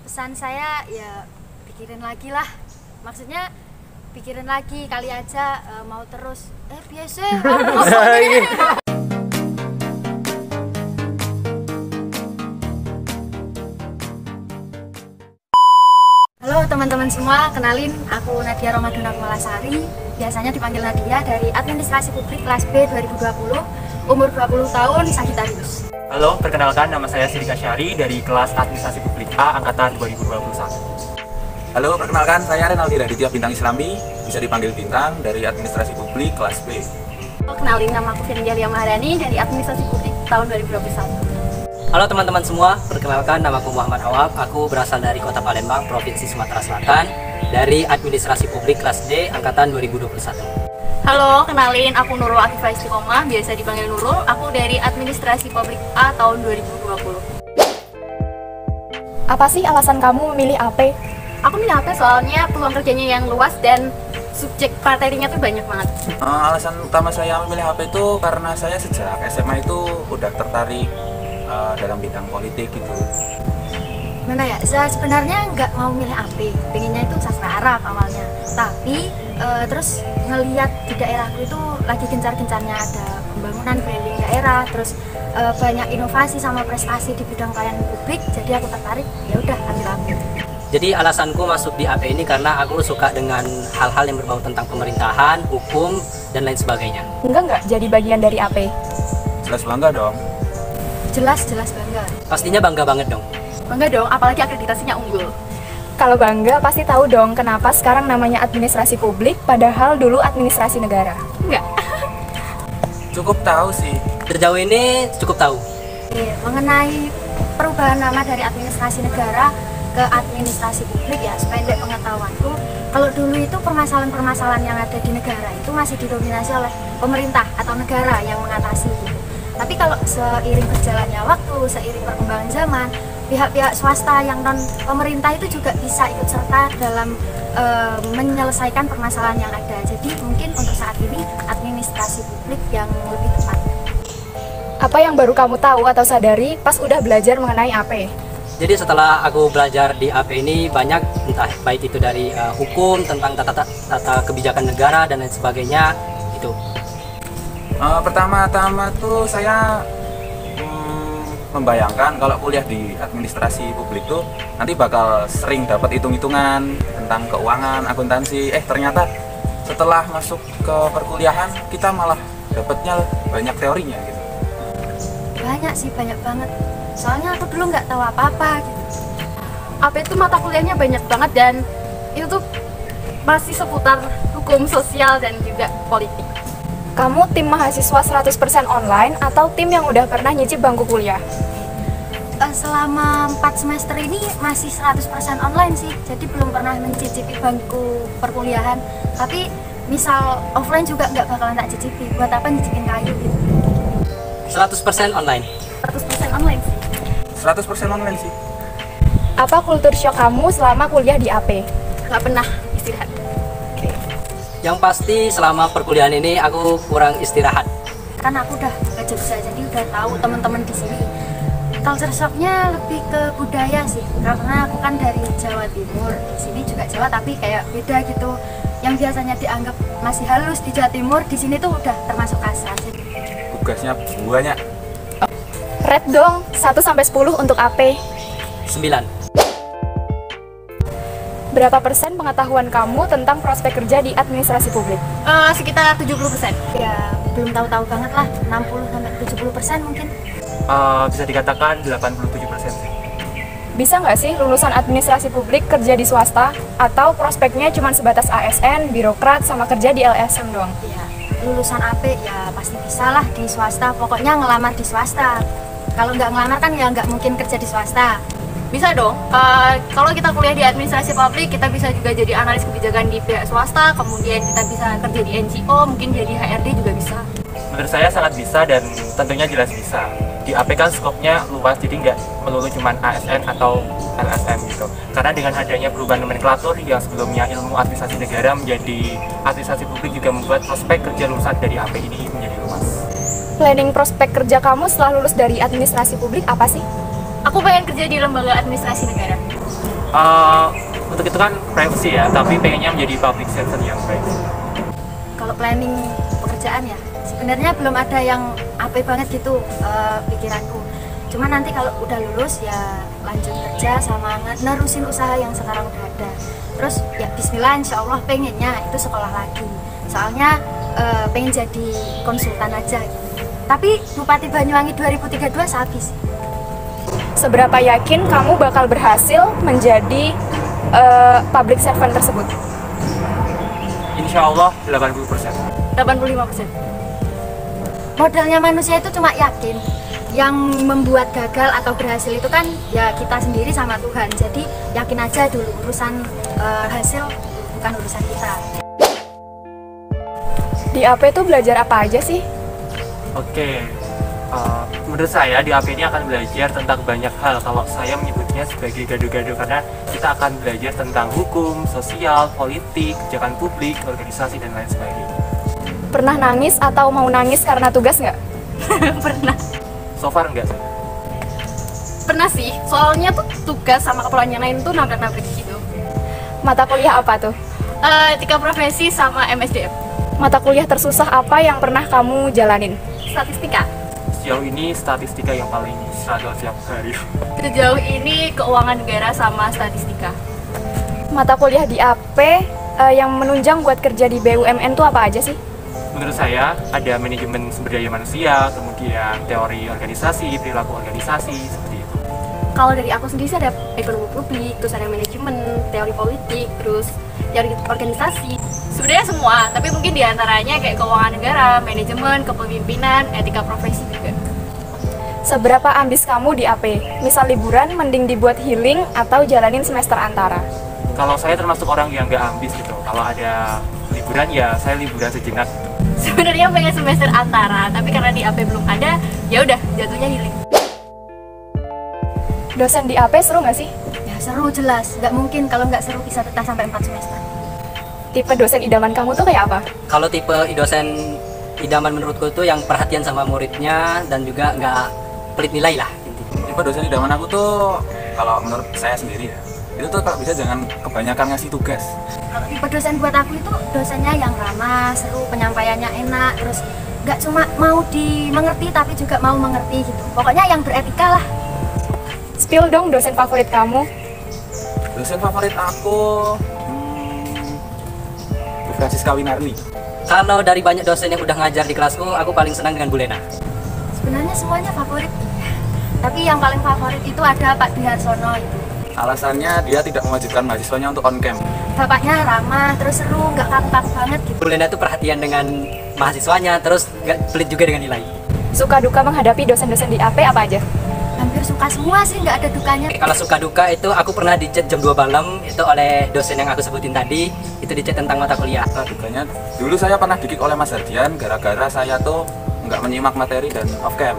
Pesan saya ya pikirin lagi lah. Maksudnya pikirin lagi, kali aja mau terus biasa. Halo teman-teman semua, kenalin aku Nadia Romadona Kumalasari. Biasanya dipanggil Nadia, dari Administrasi Publik kelas B 2020, umur 20 tahun, Sagittarius. Halo, perkenalkan nama saya Sidika Syari dari kelas Administrasi Publik A angkatan 2021. Halo, perkenalkan saya Renaldi Raditya Bintang Islami, bisa dipanggil Bintang, dari Administrasi Publik kelas B. Kenalin, nama aku Firjalia Maharani dari Administrasi Publik tahun 2021. Halo teman-teman semua, perkenalkan nama aku Muhammad Awab, aku berasal dari Kota Palembang, Provinsi Sumatera Selatan, dari Administrasi Publik kelas D angkatan 2021. Halo, kenalin aku Nurul Akifah Istiqomah, biasa dipanggil Nurul. Aku dari Administrasi Publik A tahun 2020. Apa sih alasan kamu memilih AP? Aku milih AP soalnya peluang kerjanya yang luas dan subjek materinya tuh banyak banget. Alasan utama saya memilih AP itu karena saya sejak SMA itu udah tertarik dalam bidang politik gitu. Mana ya, saya sebenarnya nggak mau milih AP, pengennya itu sastra Arab awalnya. Tapi terus ngelihat di daerahku itu lagi gencar-gencarnya ada pembangunan branding daerah, terus banyak inovasi sama prestasi di bidang pelayanan publik, jadi aku tertarik, ya udah ambil AP. Jadi alasanku masuk di AP ini karena aku suka dengan hal-hal yang berbau tentang pemerintahan, hukum, dan lain sebagainya. Enggak jadi bagian dari AP? Jelas bangga dong. Jelas bangga. Pastinya bangga banget dong. Bangga dong, apalagi akreditasinya unggul. Kalau bangga pasti tahu dong kenapa sekarang namanya administrasi publik padahal dulu administrasi negara. Enggak. Cukup tahu sih. Sejauh ini cukup tahu. Mengenai perubahan nama dari administrasi negara ke administrasi publik, ya sependek pengetahuanku, kalau dulu itu permasalahan-permasalahan yang ada di negara itu masih didominasi oleh pemerintah atau negara yang mengatasi gitu. Tapi kalau seiring berjalannya waktu, seiring perkembangan zaman, pihak-pihak swasta yang non pemerintah itu juga bisa ikut serta dalam menyelesaikan permasalahan yang ada. Jadi mungkin untuk saat ini administrasi publik yang lebih tepat. Apa yang baru kamu tahu atau sadari pas udah belajar mengenai AP? Jadi setelah aku belajar di AP ini banyak, entah baik itu dari hukum, tentang tata kebijakan negara dan lain sebagainya, itu. Pertama-tama tuh saya membayangkan kalau kuliah di administrasi publik tuh nanti bakal sering dapat hitung-hitungan tentang keuangan, akuntansi. Ternyata setelah masuk ke perkuliahan kita malah dapatnya banyak teorinya gitu. Banyak sih, banyak banget. Soalnya aku dulu nggak tahu apa-apa gitu. AP itu mata kuliahnya banyak banget dan itu tuh masih seputar hukum sosial dan juga politik. Kamu tim mahasiswa 100% online atau tim yang udah pernah nyicip bangku kuliah? Selama 4 semester ini masih 100% online sih, jadi belum pernah mencicipi bangku perkuliahan. Tapi misal offline juga nggak bakalan tak cicipi, buat apa nyicipin kayu gitu. 100% online. 100% online sih. 100% online sih. Apa kultur shock kamu selama kuliah di AP? Nggak pernah istirahat. Yang pasti selama perkuliahan ini aku kurang istirahat. Kan aku udah ke Jogja, jadi udah tahu teman-teman di sini. Culture shocknya lebih ke budaya sih, karena aku kan dari Jawa Timur, di sini juga Jawa tapi kayak beda gitu. Yang biasanya dianggap masih halus di Jawa Timur, di sini tuh udah termasuk kasar. Tugasnya banyak. Rate dong, 1-10 untuk AP. 9. Berapa persen pengetahuan kamu tentang prospek kerja di administrasi publik? Sekitar 70%. Ya belum tahu-tahu banget lah, 60-70% mungkin. Bisa dikatakan 87% sih. Bisa nggak sih lulusan administrasi publik kerja di swasta? Atau prospeknya cuma sebatas ASN, birokrat, sama kerja di LSM doang? Ya, lulusan AP ya pasti bisa lah di swasta, pokoknya ngelamar di swasta. Kalau nggak ngelamar kan ya nggak mungkin kerja di swasta. Bisa dong, kalau kita kuliah di administrasi publik, kita bisa juga jadi analis kebijakan di pihak swasta, kemudian kita bisa kerja di NGO, mungkin jadi HRD juga bisa. Menurut saya sangat bisa dan tentunya jelas bisa. Di AP kan skopnya luas, jadi nggak melulu cuma ASN atau LSM gitu. Karena dengan adanya perubahan nomenklatur yang sebelumnya ilmu administrasi negara menjadi administrasi publik juga membuat prospek kerja lulusan dari AP ini menjadi luas. Planning prospek kerja kamu setelah lulus dari administrasi publik apa sih? Aku pengen kerja di lembaga administrasi negara. Untuk itu kan privacy ya, tapi pengennya menjadi public citizen yang baik. Kalau planning pekerjaan ya, sebenarnya belum ada yang apik banget gitu pikiranku. Cuma nanti kalau udah lulus ya lanjut kerja sama nerusin usaha yang sekarang udah ada. Terus ya bismillah, insya Allah pengennya itu sekolah lagi. Soalnya pengen jadi konsultan aja gitu. Tapi Bupati Banyuwangi 2032 sehabis. Seberapa yakin kamu bakal berhasil menjadi public servant tersebut? Insya Allah 80%. 85%. Modalnya manusia itu cuma yakin. Yang membuat gagal atau berhasil itu kan ya kita sendiri sama Tuhan. Jadi yakin aja dulu, urusan hasil bukan urusan kita. Di AP tuh belajar apa aja sih? Oke, menurut saya di AP ini akan belajar tentang banyak hal. Kalau saya menyebutnya sebagai gado-gado, karena kita akan belajar tentang hukum, sosial, politik, kebijakan publik, organisasi, dan lain sebagainya. Pernah nangis atau mau nangis karena tugas nggak? Pernah. So far enggak sih. Pernah sih, soalnya tuh tugas sama keperluan yang lain tuh nabrak-nabrak gitu. Mata kuliah apa tuh? Etika profesi sama MSDM. Mata kuliah tersusah apa yang pernah kamu jalanin? Statistika. Sejauh ini statistika yang paling struggle tiap hari. Sejauh ini keuangan negara sama statistika. Mata kuliah di AP yang menunjang buat kerja di BUMN tuh apa aja sih? Menurut saya ada manajemen sumber daya manusia, kemudian teori organisasi, perilaku organisasi, seperti itu. Kalau dari aku sendiri sih ada ekonomi publik, terus ada manajemen, teori politik, terus teori organisasi. Sebenarnya semua, tapi mungkin diantaranya kayak keuangan negara, manajemen, kepemimpinan, etika profesi juga. Seberapa ambis kamu di AP? Misal liburan mending dibuat healing atau jalanin semester antara? Kalau saya termasuk orang yang nggak ambis gitu. Kalau ada liburan ya saya liburan sejenak. Sebenarnya pengen semester antara, tapi karena di AP belum ada, ya udah jatuhnya healing. Dosen di AP seru nggak sih? Ya seru jelas, nggak mungkin kalau nggak seru bisa betah sampai 4 semester. Tipe dosen idaman kamu tuh kayak apa? Kalau tipe dosen idaman menurutku tuh yang perhatian sama muridnya dan juga nggak pelit nilai lah. Tipe dosen idaman aku tuh kalau menurut saya sendiri ya, itu tuh kalau bisa jangan kebanyakan ngasih tugas. Kalau tipe dosen buat aku itu dosennya yang ramah, seru, penyampaiannya enak, terus nggak cuma mau dimengerti tapi juga mau mengerti gitu. Pokoknya yang beretika lah. Spill dong dosen favorit kamu. Dosen favorit aku Bu Francisca Winarni. Kalau dari banyak dosen yang udah ngajar di kelasku, aku paling senang dengan Bu Lena. Sebenarnya semuanya favorit. Tapi yang paling favorit itu ada Pak Dwi Harsono itu. Alasannya dia tidak mewajibkan mahasiswanya untuk on cam. Bapaknya ramah, terus seru, nggak kaku-kaku banget gitu. Bu Lena tuh perhatian dengan mahasiswanya, terus nggak pelit juga dengan nilai. Suka duka menghadapi dosen-dosen di AP apa aja? Hampir suka semua sih, nggak ada dukanya. Kalau suka duka itu aku pernah dicat jam 2 malam itu oleh dosen yang aku sebutin tadi, itu dicat tentang mata kuliah. Nah, dukanya dulu saya pernah dikick oleh Mas Hardian gara-gara saya tuh nggak menyimak materi dan off cam.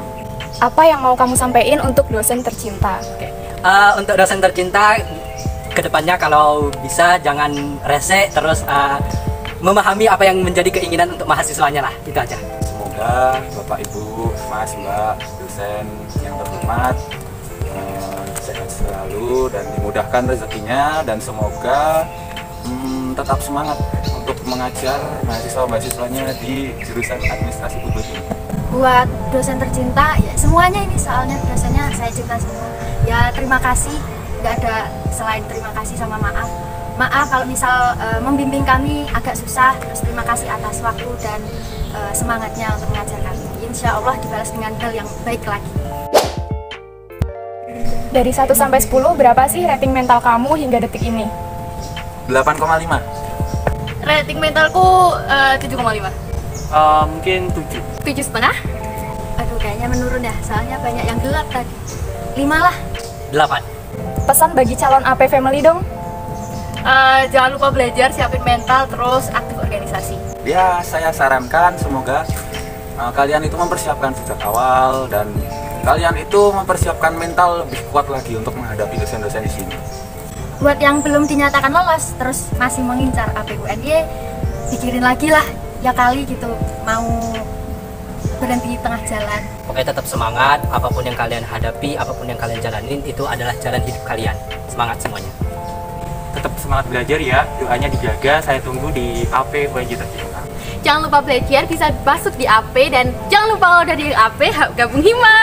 Apa yang mau kamu sampaikan untuk dosen tercinta? Oke. Untuk dosen tercinta, kedepannya kalau bisa jangan rese, terus memahami apa yang menjadi keinginan untuk mahasiswanya lah, itu aja. Semoga Bapak Ibu, Mas Mbak, dosen yang terhormat sehat selalu dan dimudahkan rezekinya, dan semoga tetap semangat untuk mengajar mahasiswa-mahasiswanya di jurusan administrasi publik ini. Buat dosen tercinta, ya semuanya ini soalnya dosennya saya cinta semua. Ya terima kasih, nggak ada selain terima kasih sama maaf. Maaf kalau misal membimbing kami agak susah, terus terima kasih atas waktu dan semangatnya untuk mengajar kami. Insya Allah dibalas dengan hal yang baik lagi. Dari 1 sampai 10, berapa sih rating mental kamu hingga detik ini? 8,5. Rating mentalku 7,5. Mungkin 7. 7,5. Aduh kayaknya menurun ya, soalnya banyak yang gelap tadi. 5 lah. 8. Pesan bagi calon AP family dong? Jangan lupa belajar, siapin mental, terus aktif organisasi. Ya, saya sarankan semoga kalian itu mempersiapkan sejak awal dan kalian itu mempersiapkan mental lebih kuat lagi untuk menghadapi dosen-dosen di sini. Buat yang belum dinyatakan lolos, terus masih mengincar APUNY, pikirin lagi lah, ya kali gitu mau berhenti di tengah jalan. Pokoknya tetap semangat, apapun yang kalian hadapi, apapun yang kalian jalanin, itu adalah jalan hidup kalian. Semangat semuanya. tetap semangat belajar ya, doanya dijaga. Saya tunggu di AP UNJ tercinta. Jangan lupa belajar bisa masuk di AP, dan jangan lupa kalau udah di AP gabung Hima.